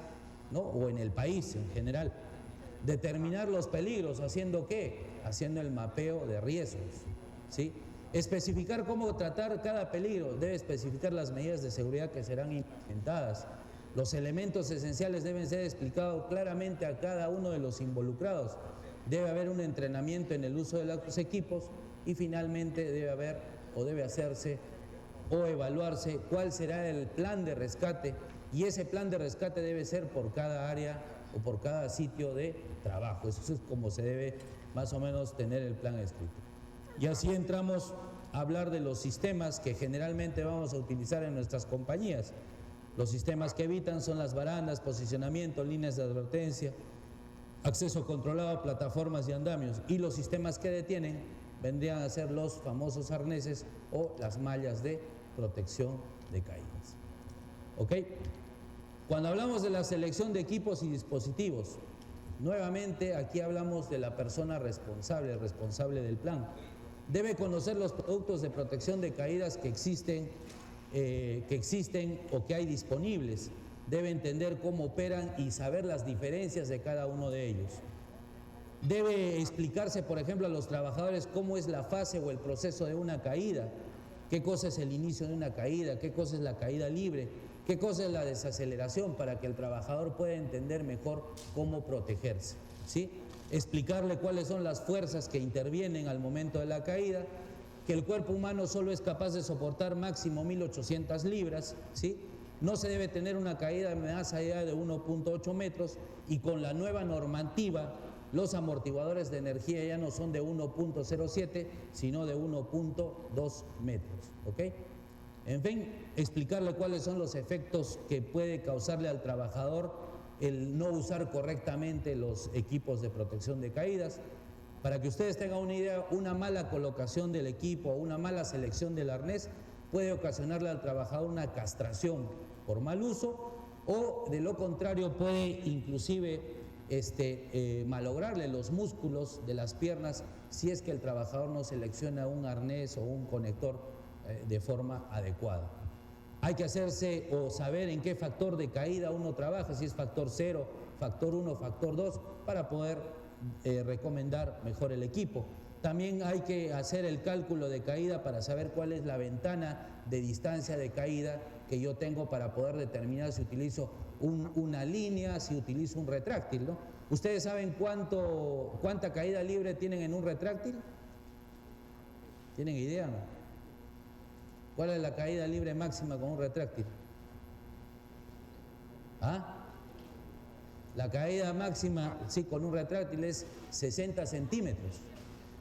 ¿no? O en el país en general. Determinar los peligros, ¿haciendo qué? Haciendo el mapeo de riesgos, ¿sí? Especificar cómo tratar cada peligro, debe especificar las medidas de seguridad que serán implementadas. Los elementos esenciales deben ser explicados claramente a cada uno de los involucrados. Debe haber un entrenamiento en el uso de los equipos y finalmente debe haber o debe hacerse o evaluarse cuál será el plan de rescate, y ese plan de rescate debe ser por cada área o por cada sitio de trabajo. Eso es como se debe más o menos tener el plan escrito. Y así entramos a hablar de los sistemas que generalmente vamos a utilizar en nuestras compañías. Los sistemas que evitan son las barandas, posicionamiento, líneas de advertencia, acceso controlado, plataformas y andamios. Y los sistemas que detienen vendrían a ser los famosos arneses o las mallas de protección de caídas. ¿Ok? Cuando hablamos de la selección de equipos y dispositivos, nuevamente aquí hablamos de la persona responsable, el responsable del plan. Debe conocer los productos de protección de caídas que existen o que hay disponibles. Debe entender cómo operan y saber las diferencias de cada uno de ellos. Debe explicarse, por ejemplo, a los trabajadores cómo es la fase o el proceso de una caída, qué cosa es el inicio de una caída, qué cosa es la caída libre, qué cosa es la desaceleración, para que el trabajador pueda entender mejor cómo protegerse, ¿sí? Explicarle cuáles son las fuerzas que intervienen al momento de la caída, que el cuerpo humano solo es capaz de soportar máximo 1.800 libras, ¿sí? No se debe tener una caída más allá de 1.8 metros, y con la nueva normativa los amortiguadores de energía ya no son de 1.07 sino de 1.2 metros, ¿ok? En fin, explicarle cuáles son los efectos que puede causarle al trabajador el no usar correctamente los equipos de protección de caídas. Para que ustedes tengan una idea, una mala colocación del equipo o una mala selección del arnés puede ocasionarle al trabajador una castración por mal uso, o de lo contrario puede inclusive malograrle los músculos de las piernas si es que el trabajador no selecciona un arnés o un conector de forma adecuada. Hay que hacerse o saber en qué factor de caída uno trabaja, si es factor 0, factor 1, factor 2, para poder recomendar mejor el equipo. También hay que hacer el cálculo de caída para saber cuál es la ventana de distancia de caída que yo tengo para poder determinar si utilizo una línea, si utilizo un retráctil, ¿no? ¿Ustedes saben cuánta caída libre tienen en un retráctil? ¿Tienen idea, no? ¿Cuál es la caída libre máxima con un retráctil? ¿Ah? La caída máxima, sí, con un retráctil es 60 centímetros.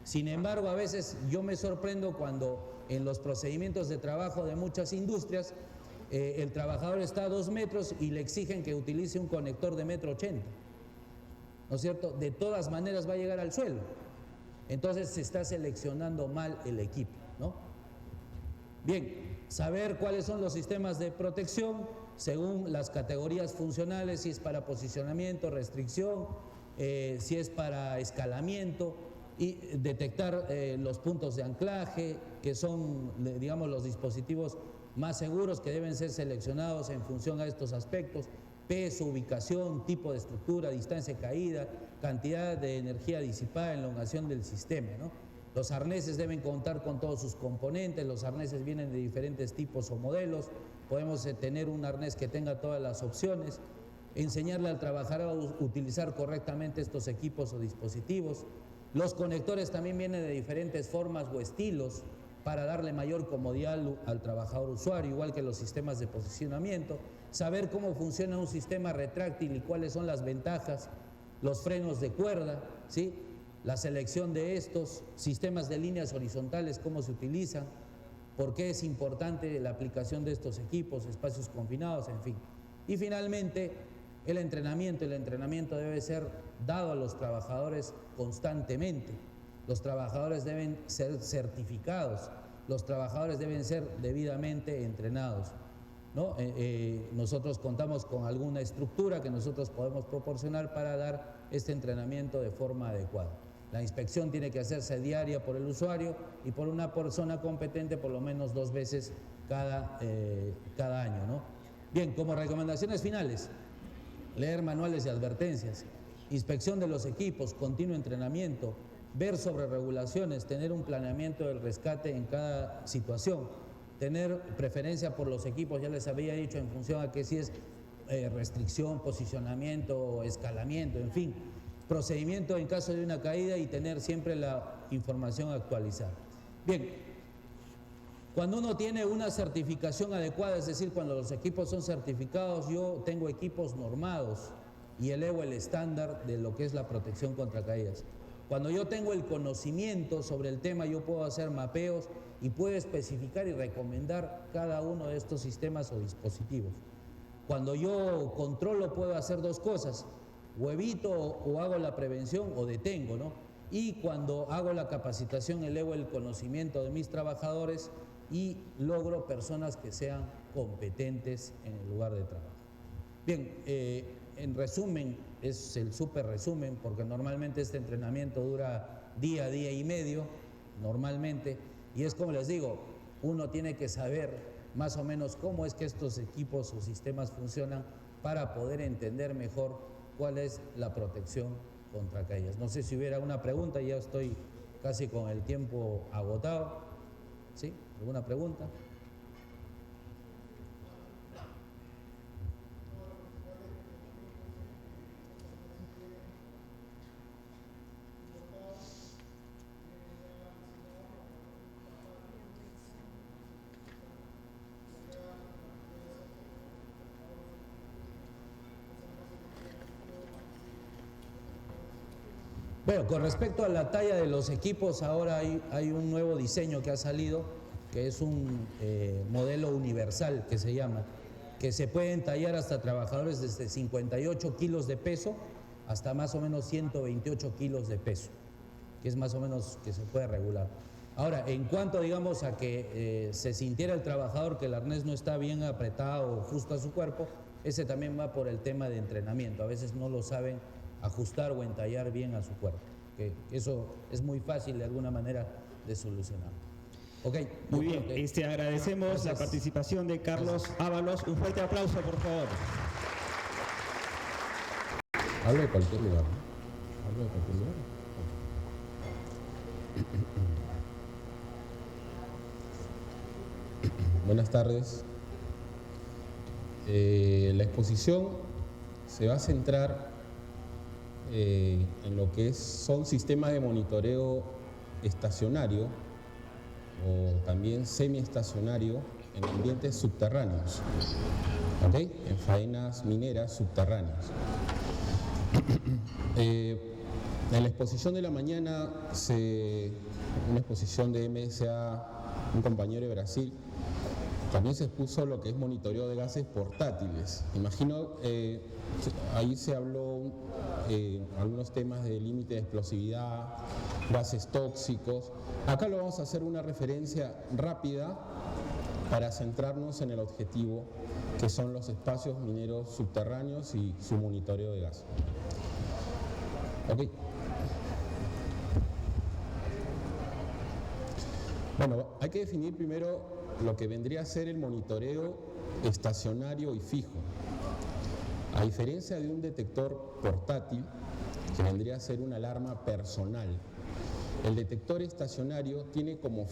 Sin embargo, a veces yo me sorprendo cuando en los procedimientos de trabajo de muchas industrias el trabajador está a 2 metros y le exigen que utilice un conector de 1,80 m, ¿no es cierto? De todas maneras va a llegar al suelo. Entonces se está seleccionando mal el equipo, ¿no? Bien, saber cuáles son los sistemas de protección según las categorías funcionales, si es para posicionamiento, restricción, si es para escalamiento, y detectar los puntos de anclaje, que son, digamos, los dispositivos más seguros que deben ser seleccionados en función a estos aspectos: peso, ubicación, tipo de estructura, distancia de caída, cantidad de energía disipada, elongación del sistema, ¿no? Los arneses deben contar con todos sus componentes, los arneses vienen de diferentes tipos o modelos, podemos tener un arnés que tenga todas las opciones, enseñarle al trabajador a utilizar correctamente estos equipos o dispositivos. Los conectores también vienen de diferentes formas o estilos para darle mayor comodidad al trabajador usuario, igual que los sistemas de posicionamiento, saber cómo funciona un sistema retráctil y cuáles son las ventajas, los frenos de cuerda, ¿sí? La selección de estos, sistemas de líneas horizontales, cómo se utilizan, por qué es importante la aplicación de estos equipos, espacios confinados, en fin. Y finalmente, el entrenamiento debe ser dado a los trabajadores constantemente. Los trabajadores deben ser certificados, los trabajadores deben ser debidamente entrenados, ¿no? Nosotros contamos con alguna estructura que nosotros podemos proporcionar para dar este entrenamiento de forma adecuada. La inspección tiene que hacerse diaria por el usuario y por una persona competente por lo menos 2 veces cada año, ¿no? Bien, como recomendaciones finales, leer manuales y advertencias, inspección de los equipos, continuo entrenamiento, ver sobre regulaciones, tener un planeamiento del rescate en cada situación, tener preferencia por los equipos, ya les había dicho en función a que si es restricción, posicionamiento, escalamiento, en fin, procedimiento en caso de una caída y tener siempre la información actualizada. Bien, cuando uno tiene una certificación adecuada, es decir, cuando los equipos son certificados, yo tengo equipos normados y elevo el estándar de lo que es la protección contra caídas. Cuando yo tengo el conocimiento sobre el tema, yo puedo hacer mapeos y puedo especificar y recomendar cada uno de estos sistemas o dispositivos. Cuando yo controlo, puedo hacer 2 cosas, o evito o hago la prevención o detengo, ¿no? Y cuando hago la capacitación, elevo el conocimiento de mis trabajadores y logro personas que sean competentes en el lugar de trabajo. Bien, en resumen, es el súper resumen, porque normalmente este entrenamiento dura día y medio, normalmente, y es como les digo, uno tiene que saber más o menos cómo es que estos equipos o sistemas funcionan para poder entender mejor cuál es la protección contra caídas. No sé si hubiera una pregunta, ya estoy casi con el tiempo agotado. ¿Sí? ¿Alguna pregunta? Bueno, con respecto a la talla de los equipos, ahora hay un nuevo diseño que ha salido, que es un modelo universal que se llama, que se pueden tallar hasta trabajadores desde 58 kilos de peso hasta más o menos 128 kilos de peso, que es más o menos que se puede regular. Ahora, en cuanto, digamos, a que se sintiera el trabajador que el arnés no está bien apretado o justo a su cuerpo, ese también va por el tema de entrenamiento. A veces no lo saben ajustar o entallar bien a su cuerpo, que eso es muy fácil de alguna manera de solucionar. Okay, muy bien, agradecemos gracias. La participación de Carlos Ábalos. Un fuerte aplauso, por favor. Habla de cualquier lugar, ¿no? Habla de cualquier lugar. Buenas tardes. La exposición se va a centrar en lo que son sistemas de monitoreo estacionario o también semiestacionario en ambientes subterráneos, ¿okay? En faenas mineras subterráneas. En la exposición de la mañana, una exposición de MSA, un compañero de Brasil, también se expuso lo que es monitoreo de gases portátiles. Imagino, ahí se habló algunos temas de límite de explosividad, gases tóxicos. Acá lo vamos a hacer una referencia rápida para centrarnos en el objetivo, que son los espacios mineros subterráneos y su monitoreo de gas. Ok. Bueno, hay que definir primero lo que vendría a ser el monitoreo estacionario y fijo. A diferencia de un detector portátil, que vendría a ser una alarma personal, El detector estacionario tiene como